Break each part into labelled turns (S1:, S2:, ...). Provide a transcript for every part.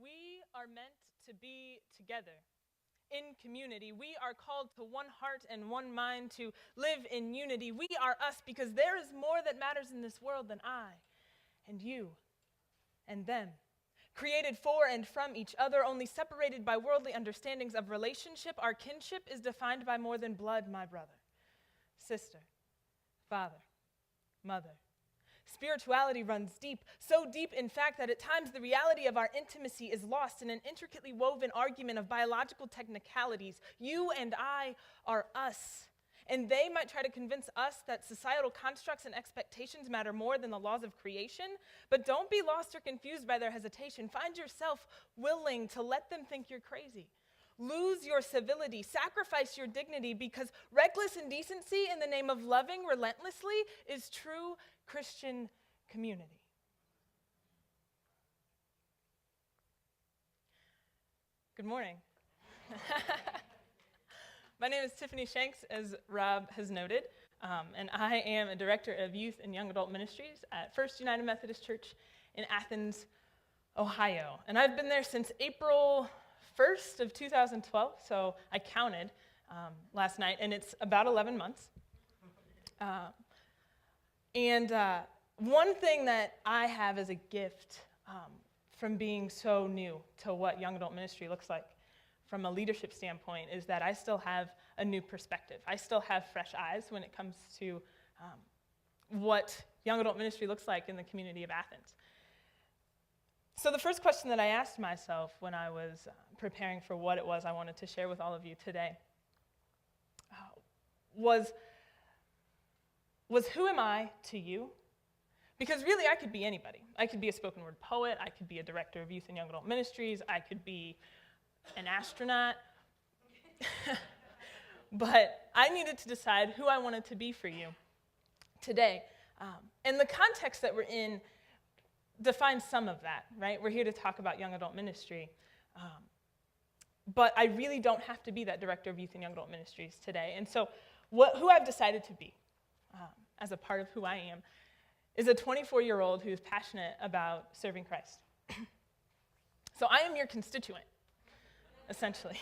S1: We are meant to be together in community. We are called to one heart and one mind to live in unity. We are us because there is more that matters in this world than I and you and them. Created for and from each other, only separated by worldly understandings of relationship, our kinship is defined by more than blood, my brother, sister, father, mother. Spirituality runs deep, so deep, in fact, that at times the reality of our intimacy is lost in an intricately woven argument of biological technicalities. You and I are us, and they might try to convince us that societal constructs and expectations matter more than the laws of creation, but don't be lost or confused by their hesitation. Find yourself willing to let them think you're crazy. Lose your civility, sacrifice your dignity, because reckless indecency in the name of loving relentlessly is true Christian community. Good morning. My name is Tiffany Shanks, as Rob has noted, and I am a director of youth and young adult ministries at First United Methodist Church in Athens, Ohio. And I've been there since April 1st of 2012, so I counted last night, and it's about 11 months. One thing that I have as a gift from being so new to what young adult ministry looks like from a leadership standpoint is that I still have a new perspective. I still have fresh eyes when it comes to what young adult ministry looks like in the community of Athens. So the first question that I asked myself when I was preparing for what it was I wanted to share with all of you today was who am I to you? Because really I could be anybody. I could be a spoken word poet, I could be a director of youth and young adult ministries, I could be an astronaut. But I needed to decide who I wanted to be for you today. And the context that we're in defines some of that, right? We're here to talk about young adult ministry. But I really don't have to be that director of youth and young adult ministries today. And so who I've decided to be as a part of who I am is a 24-year-old who is passionate about serving Christ. So I am your constituent, essentially.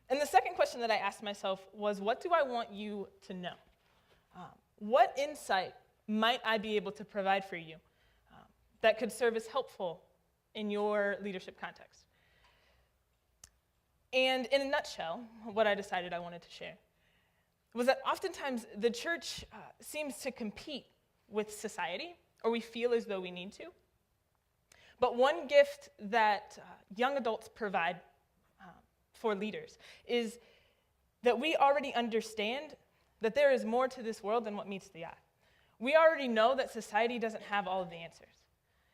S1: And the second question that I asked myself was, what do I want you to know? What insight might I be able to provide for you that could serve as helpful in your leadership context? And in a nutshell, what I decided I wanted to share was that oftentimes the church seems to compete with society, or we feel as though we need to. But one gift that young adults provide for leaders is that we already understand that there is more to this world than what meets the eye. We already know that society doesn't have all of the answers.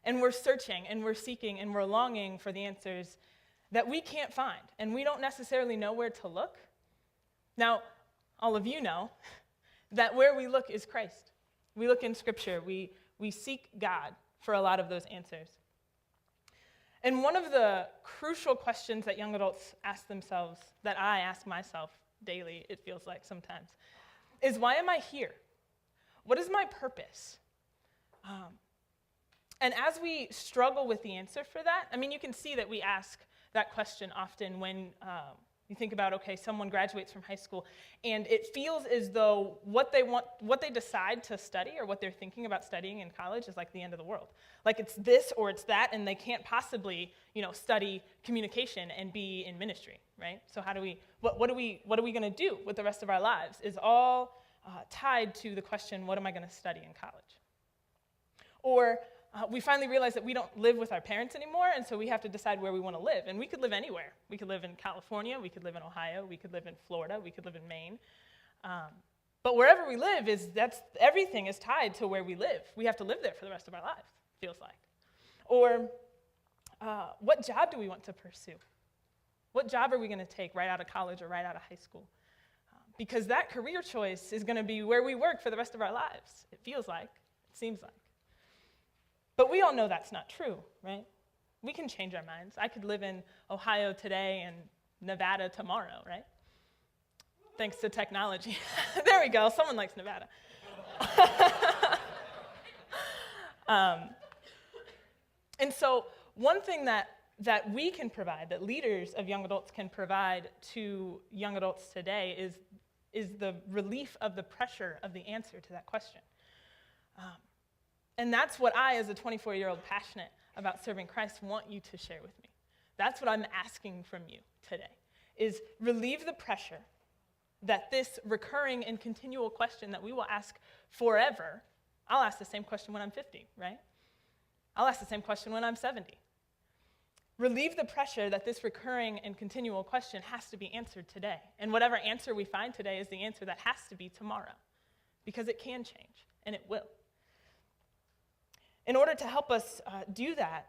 S1: And we're searching, and we're seeking, and we're longing for the answers that we can't find, and we don't necessarily know where to look. Now, all of you know that where we look is Christ. We look in Scripture. We seek God for a lot of those answers. And one of the crucial questions that young adults ask themselves, that I ask myself daily, it feels like sometimes, is why am I here? What is my purpose? And as we struggle with the answer for that, I mean, you can see that we ask that question often when you think about, okay, someone graduates from high school, and it feels as though what they decide to study or what they're thinking about studying in college is like the end of the world. Like it's this or it's that, and they can't possibly, study communication and be in ministry, right? So what are we going to do with the rest of our lives is all tied to the question, what am I going to study in college? Or we finally realize that we don't live with our parents anymore, and so we have to decide where we want to live. And we could live anywhere. We could live in California, we could live in Ohio, we could live in Florida, we could live in Maine. But wherever we live, everything is tied to where we live. We have to live there for the rest of our lives, feels like. Or what job do we want to pursue? What job are we going to take right out of college or right out of high school? Because that career choice is going to be where we work for the rest of our lives. It feels like, it seems like. But we all know that's not true, right? We can change our minds. I could live in Ohio today and Nevada tomorrow, right? Thanks to technology. There we go. Someone likes Nevada. And so one thing that we can provide, that leaders of young adults can provide to young adults today is the relief of the pressure of the answer to that question. And that's what I, as a 24-year-old passionate about serving Christ, want you to share with me. That's what I'm asking from you today, is relieve the pressure that this recurring and continual question that we will ask forever. I'll ask the same question when I'm 50, right? I'll ask the same question when I'm 70. Relieve the pressure that this recurring and continual question has to be answered today. And whatever answer we find today is the answer that has to be tomorrow, because it can change, and it will. In order to help us do that,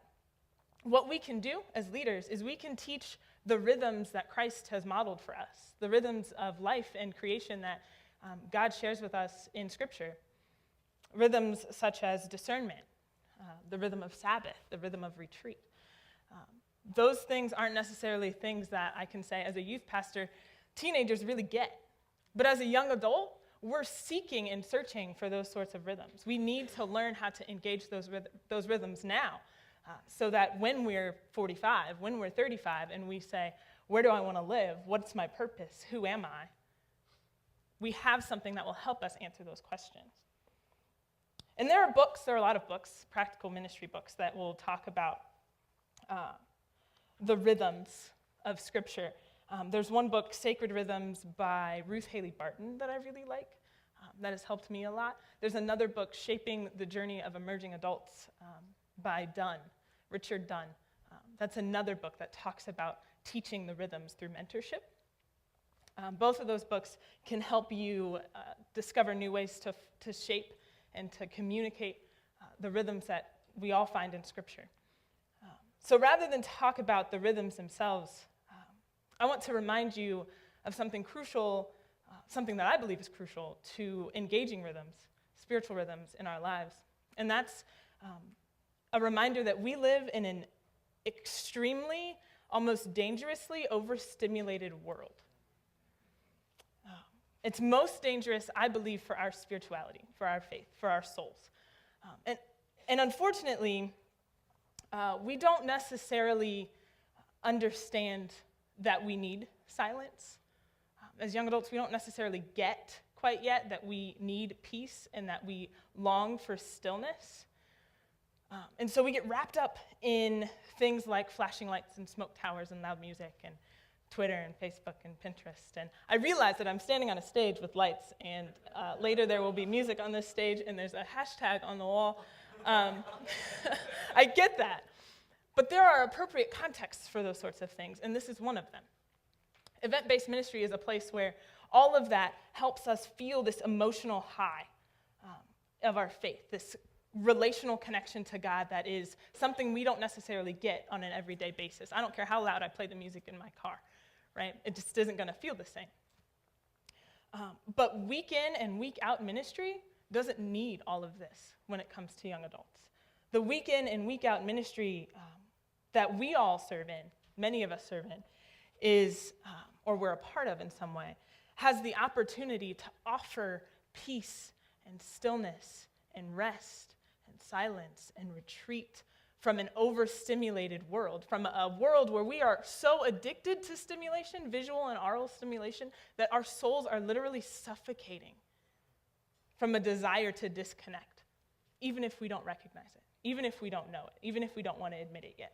S1: what we can do as leaders is we can teach the rhythms that Christ has modeled for us, the rhythms of life and creation that God shares with us in Scripture. Rhythms such as discernment, the rhythm of Sabbath, the rhythm of retreat. Those things aren't necessarily things that I can say as a youth pastor teenagers really get. But as a young adult, we're seeking and searching for those sorts of rhythms. We need to learn how to engage those rhythms now, so that when we're 45, when we're 35, and we say, where do I want to live? What's my purpose? Who am I? We have something that will help us answer those questions. And there are a lot of books, practical ministry books, that will talk about the rhythms of Scripture. There's one book, Sacred Rhythms, by Ruth Haley Barton, that I really like. That has helped me a lot. There's another book, Shaping the Journey of Emerging Adults, by Richard Dunn. That's another book that talks about teaching the rhythms through mentorship. Both of those books can help you discover new ways to shape and to communicate the rhythms that we all find in Scripture. So rather than talk about the rhythms themselves, I want to remind you of something crucial, something that I believe is crucial to engaging rhythms, spiritual rhythms in our lives. And that's a reminder that we live in an extremely, almost dangerously overstimulated world. It's most dangerous, I believe, for our spirituality, for our faith, for our souls. And unfortunately, we don't necessarily understand that we need silence. As young adults, we don't necessarily get quite yet that we need peace and that we long for stillness. And so we get wrapped up in things like flashing lights and smoke towers and loud music and Twitter and Facebook and Pinterest. And I realize that I'm standing on a stage with lights, and later there will be music on this stage, and there's a hashtag on the wall. I get that. But there are appropriate contexts for those sorts of things, and this is one of them. Event-based ministry is a place where all of that helps us feel this emotional high of our faith, this relational connection to God that is something we don't necessarily get on an everyday basis. I don't care how loud I play the music in my car, right? It just isn't going to feel the same. But week in and week out ministry doesn't need all of this when it comes to young adults. The week in and week out ministry that we all serve in, many of us serve in, is, or we're a part of in some way, has the opportunity to offer peace and stillness and rest and silence and retreat from an overstimulated world, from a world where we are so addicted to stimulation, visual and oral stimulation, that our souls are literally suffocating from a desire to disconnect, even if we don't recognize it, even if we don't know it, even if we don't want to admit it yet.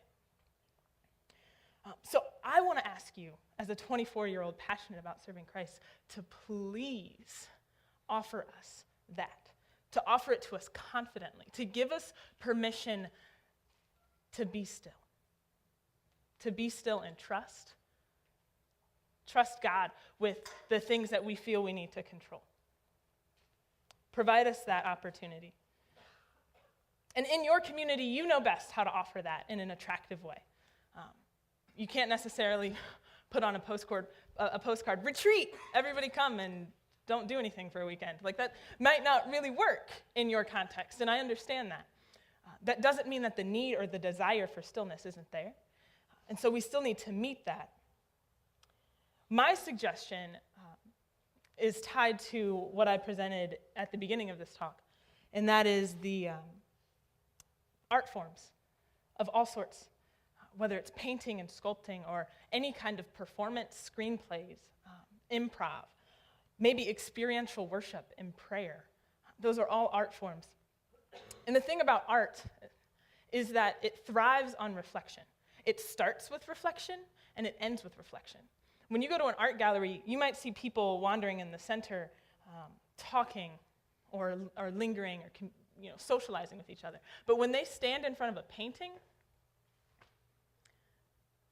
S1: So I want to ask you, as a 24-year-old passionate about serving Christ, to please offer us that, to offer it to us confidently, to give us permission to be still and trust God with the things that we feel we need to control. Provide us that opportunity. And in your community, you know best how to offer that in an attractive way. You can't necessarily put on a postcard, retreat, everybody come and don't do anything for a weekend. Like, that might not really work in your context, and I understand that. That doesn't mean that the need or the desire for stillness isn't there. And so we still need to meet that. My suggestion is tied to what I presented at the beginning of this talk, and that is the art forms of all sorts whether it's painting and sculpting or any kind of performance, screenplays, improv, maybe experiential worship and prayer. Those are all art forms. And the thing about art is that it thrives on reflection. It starts with reflection and it ends with reflection. When you go to an art gallery, you might see people wandering in the center, talking or lingering or socializing with each other. But when they stand in front of a painting,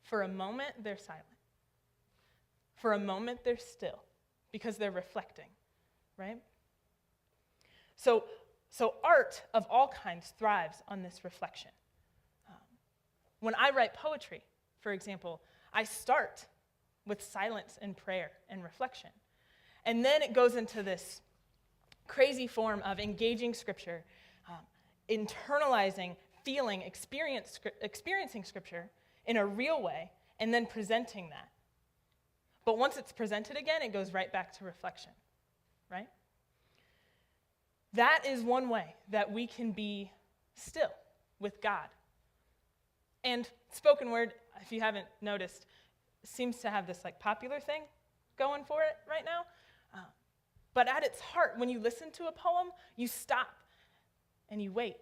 S1: for a moment they're silent. For a moment they're still because they're reflecting, right? So art of all kinds thrives on this reflection. When I write poetry, for example, I start with silence and prayer and reflection. And then it goes into this crazy form of engaging Scripture, internalizing, feeling, experiencing Scripture in a real way, and then presenting that. But once it's presented again, it goes right back to reflection, right? That is one way that we can be still with God. And spoken word, if you haven't noticed, seems to have this popular thing going for it right now. But at its heart, when you listen to a poem, you stop and you wait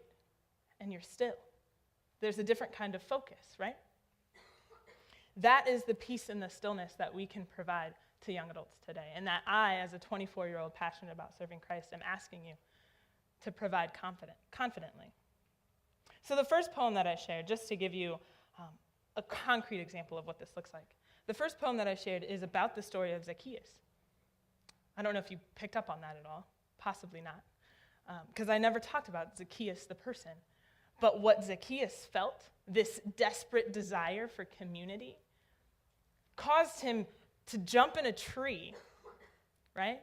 S1: and you're still. There's a different kind of focus, right? That is the peace and the stillness that we can provide to young adults today, and that I, as a 24-year-old passionate about serving Christ, am asking you to provide confidently. So the first poem that I shared, just to give you a concrete example of what this looks like, the first poem that I shared is about the story of Zacchaeus. I don't know if you picked up on that at all, possibly not, because I never talked about Zacchaeus the person, but what Zacchaeus felt, this desperate desire for community, caused him to jump in a tree, right?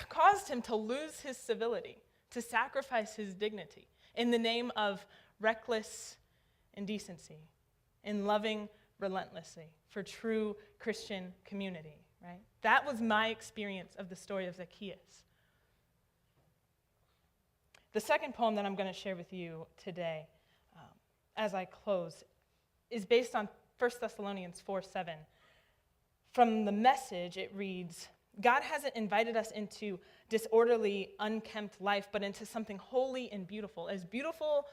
S1: Caused him to lose his civility, to sacrifice his dignity in the name of reckless indecency, in loving relentlessly for true Christian community, right? That was my experience of the story of Zacchaeus. The second poem that I'm going to share with you today, as I close, is based on 1 Thessalonians 4:7. From the Message, it reads, God hasn't invited us into disorderly, unkempt life, but into something holy and beautiful, as beautiful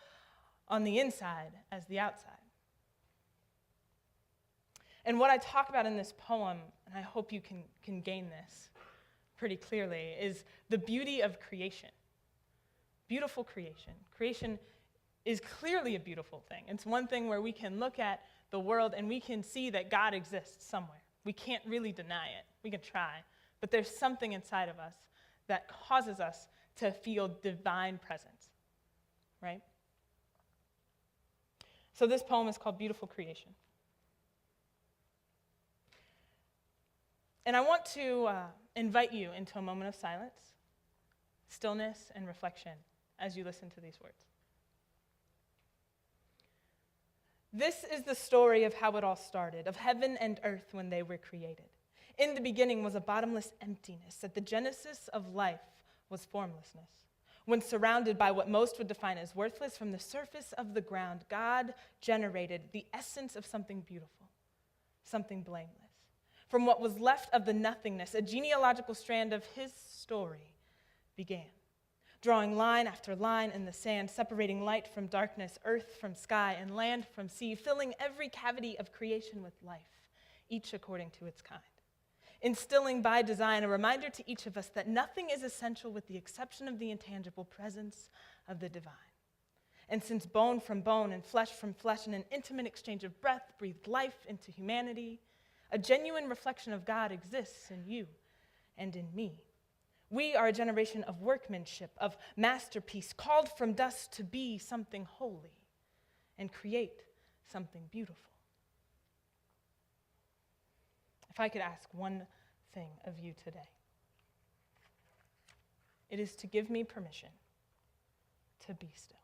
S1: on the inside as the outside. And what I talk about in this poem, and I hope you can gain this pretty clearly, is the beauty of creation. Beautiful creation. Creation is clearly a beautiful thing. It's one thing where we can look at the world and we can see that God exists somewhere. We can't really deny it. We can try. But there's something inside of us that causes us to feel divine presence, right? So this poem is called Beautiful Creation. And I want to invite you into a moment of silence, stillness, and reflection as you listen to these words. This is the story of how it all started, of heaven and earth when they were created. In the beginning was a bottomless emptiness. At the genesis of life was formlessness. When surrounded by what most would define as worthless, from the surface of the ground, God generated the essence of something beautiful, something blameless. From what was left of the nothingness, a genealogical strand of his story began, drawing line after line in the sand, separating light from darkness, earth from sky, and land from sea, filling every cavity of creation with life, each according to its kind. Instilling by design a reminder to each of us that nothing is essential with the exception of the intangible presence of the divine. And since bone from bone and flesh from flesh, in an intimate exchange of breath, breathed life into humanity, a genuine reflection of God exists in you and in me. We are a generation of workmanship, of masterpiece, called from dust to be something holy and create something beautiful. If I could ask one thing of you today, it is to give me permission to be still.